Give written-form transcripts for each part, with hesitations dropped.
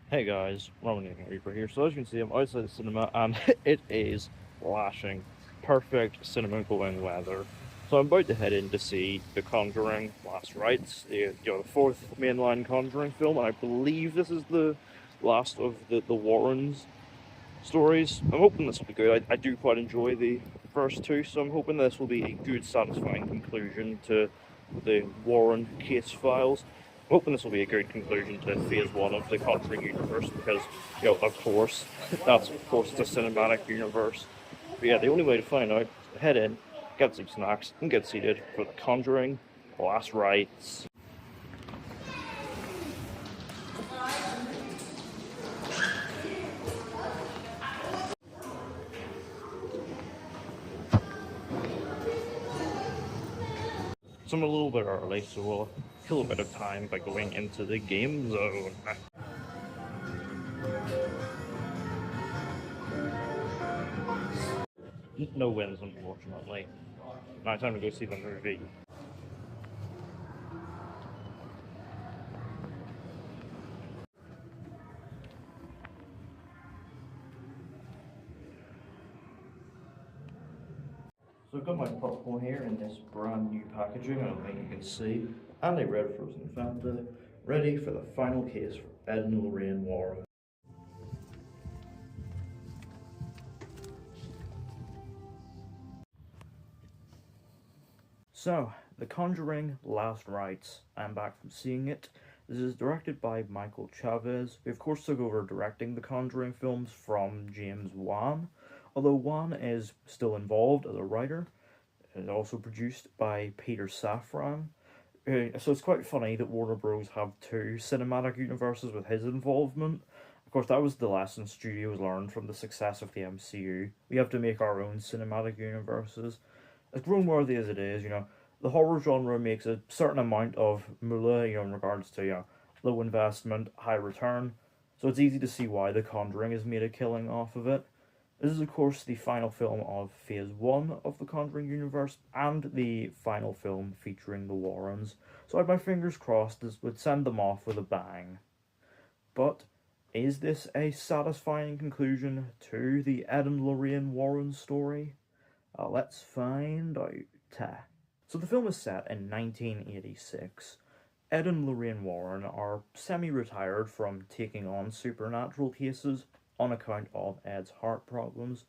Hey guys, Roman Reaper here. So as you can see, I'm outside the cinema and it is lashing. Perfect cinema going weather. So I'm about to head in to see The Conjuring Last Rites, the fourth mainline Conjuring film, and I believe this is the last of the Warrens stories. I'm hoping this will be good. I do quite enjoy the first two, so I'm hoping this will be a good, satisfying conclusion to the Warren case files. I'm hoping this will be a good conclusion to phase one of the Conjuring universe because, of course, it's a cinematic universe. But yeah, the only way to find out is to head in, get some snacks, and get seated for The Conjuring Last Rites. So I'm a little bit early, so we'll kill a bit of time by going into the game zone. No wins, unfortunately. Now time to go see the movie. So I've got my popcorn here in this brand new packaging, I don't think you can see, and a red frozen Fanta, ready for the final case for Ed and Lorraine Warren. So, The Conjuring Last Rites. I'm back from seeing it. This is directed by Michael Chavez, who of course took over directing the Conjuring films from James Wan, although Wan is still involved as a writer. It's also produced by Peter Safran. So it's quite funny that Warner Bros. Have two cinematic universes with his involvement. Of course, that was the lesson studios learned from the success of the MCU. We have to make our own cinematic universes. As grown worthy as it is, the horror genre makes a certain amount of moolah, in regards to low investment, high return. So it's easy to see why The Conjuring has made a killing off of it. This is, of course, the final film of Phase 1 of the Conjuring universe and the final film featuring the Warrens. So I had my fingers crossed this would send them off with a bang. But is this a satisfying conclusion to the Ed and Lorraine Warren story? Let's find out. So the film is set in 1986. Ed and Lorraine Warren are semi-retired from taking on supernatural cases on account of Ed's heart problems,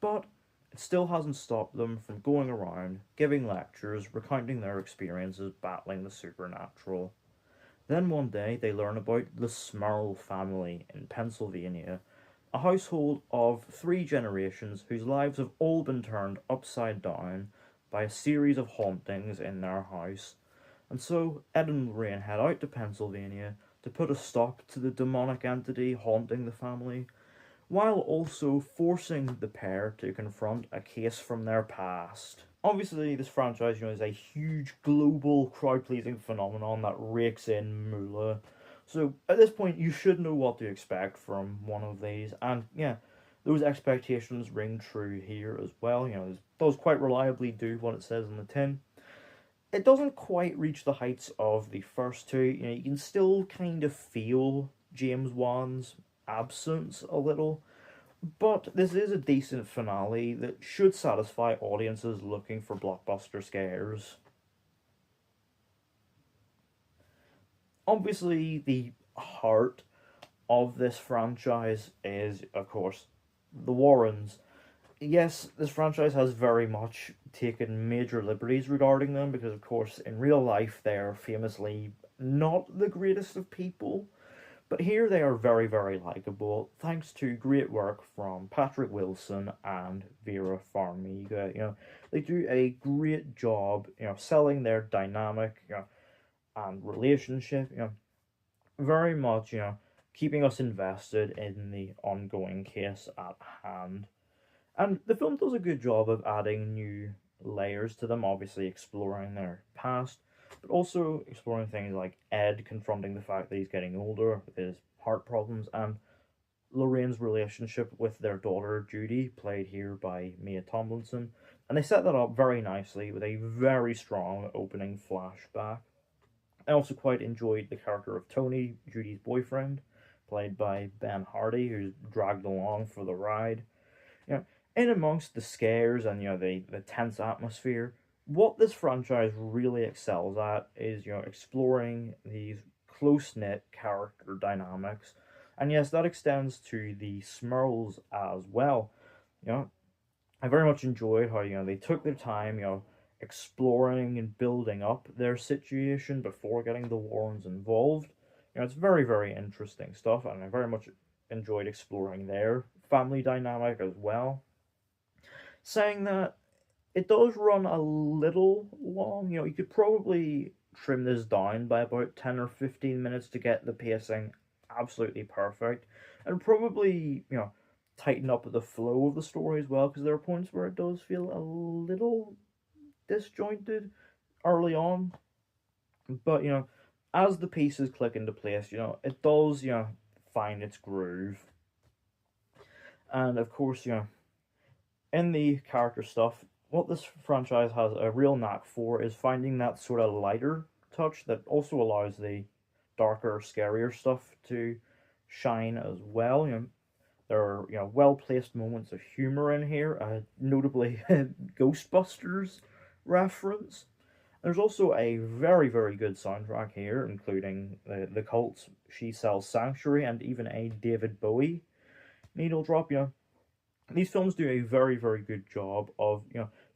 but it still hasn't stopped them from going around, giving lectures, recounting their experiences battling the supernatural. Then one day they learn about the Smurl family in Pennsylvania, a household of three generations whose lives have all been turned upside down by a series of hauntings in their house. And so Ed and Lorraine head out to Pennsylvania to put a stop to the demonic entity haunting the family, while also forcing the pair to confront a case from their past. Obviously, this franchise, is a huge global crowd-pleasing phenomenon that rakes in moolah. So at this point, you should know what to expect from one of these, and yeah, those expectations ring true here as well. It does quite reliably do what it says in the tin. It doesn't quite reach the heights of the first two. You can still kind of feel James Wan's absence a little, but this is a decent finale that should satisfy audiences looking for blockbuster scares. Obviously, the heart of this franchise is, of course, the Warrens. Yes, this franchise has very much taken major liberties regarding them because, of course, in real life they are famously not the greatest of people. But here they are very, very likable, thanks to great work from Patrick Wilson and Vera Farmiga. They do a great job, selling their dynamic, and relationship, very much, keeping us invested in the ongoing case at hand. And the film does a good job of adding new layers to them, obviously exploring their past, but also exploring things like Ed confronting the fact that he's getting older with his heart problems, and Lorraine's relationship with their daughter Judy, played here by Mia Tomlinson, And they set that up very nicely with a very strong opening flashback. I also quite enjoyed the character of Tony, Judy's boyfriend, played by Ben Hardy, who's dragged along for the ride. You know, in amongst the scares and the tense atmosphere, what this franchise really excels at is exploring these close knit character dynamics, and yes, that extends to the Smurls as well. You know, I very much enjoyed how they took their time, exploring and building up their situation before getting the Warrens involved. It's very very interesting stuff, and I very much enjoyed exploring their family dynamic as well. Saying that, it does run a little long. You could probably trim this down by about 10 or 15 minutes to get the pacing absolutely perfect, and probably, tighten up the flow of the story as well, because there are points where it does feel a little disjointed early on. But, as the pieces click into place, it does, find its groove. And of course, in the character stuff, what this franchise has a real knack for is finding that sort of lighter touch that also allows the darker, scarier stuff to shine as well. There are well placed moments of humor in here, notably Ghostbusters reference. There's also a very very good soundtrack here, including the Cult's "She Sells Sanctuary" and even a David Bowie needle drop. These films do a very very good job of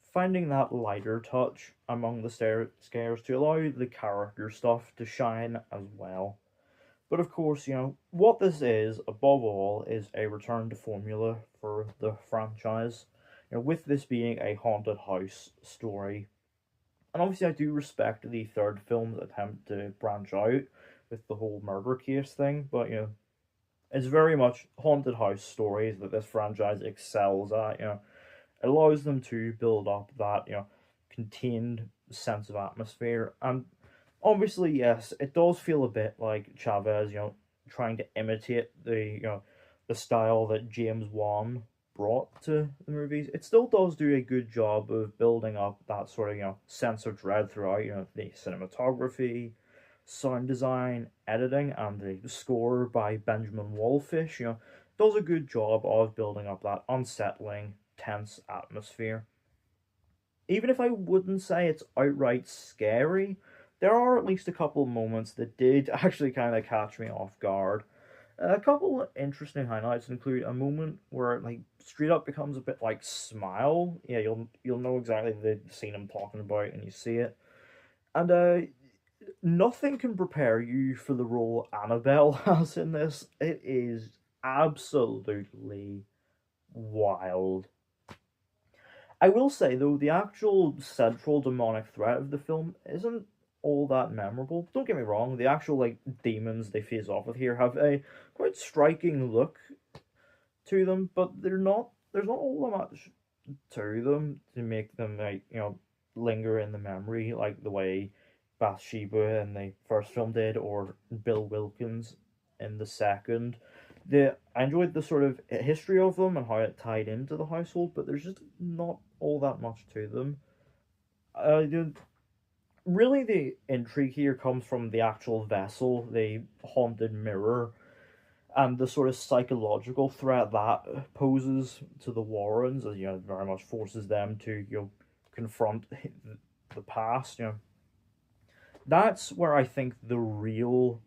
finding that lighter touch among the scares to allow the character stuff to shine as well. But of course, what this is, above all, is a return to formula for the franchise. With this being a haunted house story. And obviously, I do respect the third film's attempt to branch out with the whole murder case thing, but, it's very much haunted house stories that this franchise excels at. It allows them to build up that, contained sense of atmosphere. And obviously, yes, it does feel a bit like Chavez, trying to imitate the style that James Wan brought to the movies. It still does do a good job of building up that sort of, sense of dread throughout, the cinematography, sound design, editing, and the score by Benjamin Wallfish, does a good job of building up that unsettling, tense atmosphere. Even if I wouldn't say it's outright scary, there are at least a couple moments that did actually kind of catch me off guard. A couple of interesting highlights include a moment where it, like, straight up becomes a bit like Smile. Yeah, you'll know exactly the scene I'm talking about, and you see it. And nothing can prepare you for the role Annabelle has in this. It is absolutely wild. I will say though, the actual central demonic threat of the film isn't all that memorable. Don't get me wrong, the actual like demons they face off with here have a quite striking look to them, but there's not all that much to them to make them like, linger in the memory like the way Bathsheba in the first film did, or Bill Wilkins in the second. I enjoyed the sort of history of them and how it tied into the household, but there's just not all that much to them. Really, the intrigue here comes from the actual vessel, the haunted mirror, and the sort of psychological threat that poses to the Warrens, as very much forces them to confront the past. That's where I think the real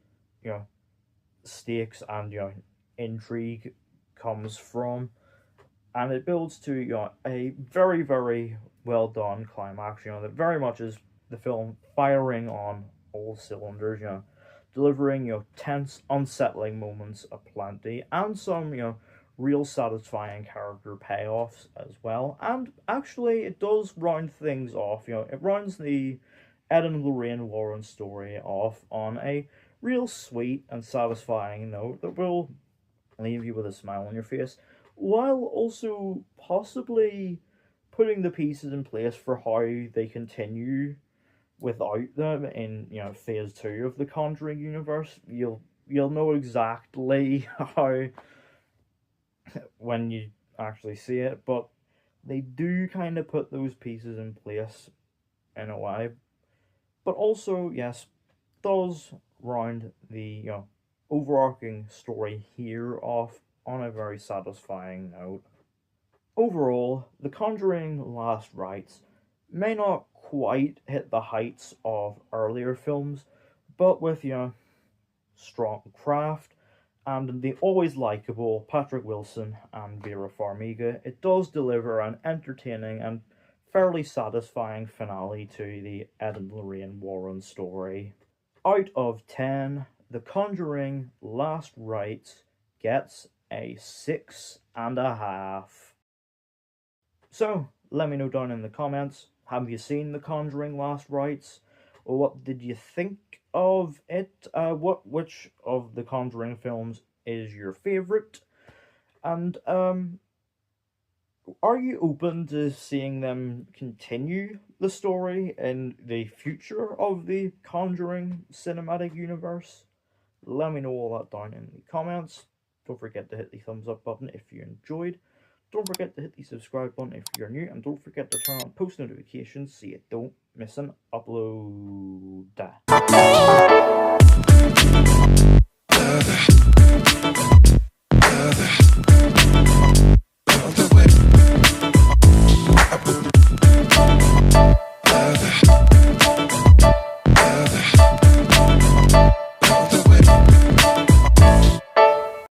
stakes and intrigue comes from, and it builds to a very very well done climax. That very much is the film firing on all cylinders. Delivering tense, unsettling moments aplenty, and some real satisfying character payoffs as well. And actually, it does round things off. It rounds the Ed and Lorraine Warren story off on a real sweet and satisfying note that will leave you with a smile on your face, while also possibly putting the pieces in place for how they continue without them in phase 2 of the Conjuring universe. You'll know exactly how when you actually see it, but they do kind of put those pieces in place in a way, but also, yes, does round the overarching story here off on a very satisfying note. Overall, The Conjuring Last Rites may not quite hit the heights of earlier films, but with strong craft and the always likable Patrick Wilson and Vera Farmiga, it does deliver an entertaining and fairly satisfying finale to the Ed and Lorraine Warren story. Out of 10, The Conjuring Last Rites gets a 6.5. So, let me know down in the comments, have you seen The Conjuring Last Rites? Or what did you think of it? Which of the Conjuring films is your favourite? And, are you open to seeing them continue the story in the future of the Conjuring cinematic universe? Let me know all that down in the comments. Don't forget to hit the thumbs up button if you enjoyed. Don't forget to hit the subscribe button if you're new, and don't forget to turn on post notifications so you don't miss an upload.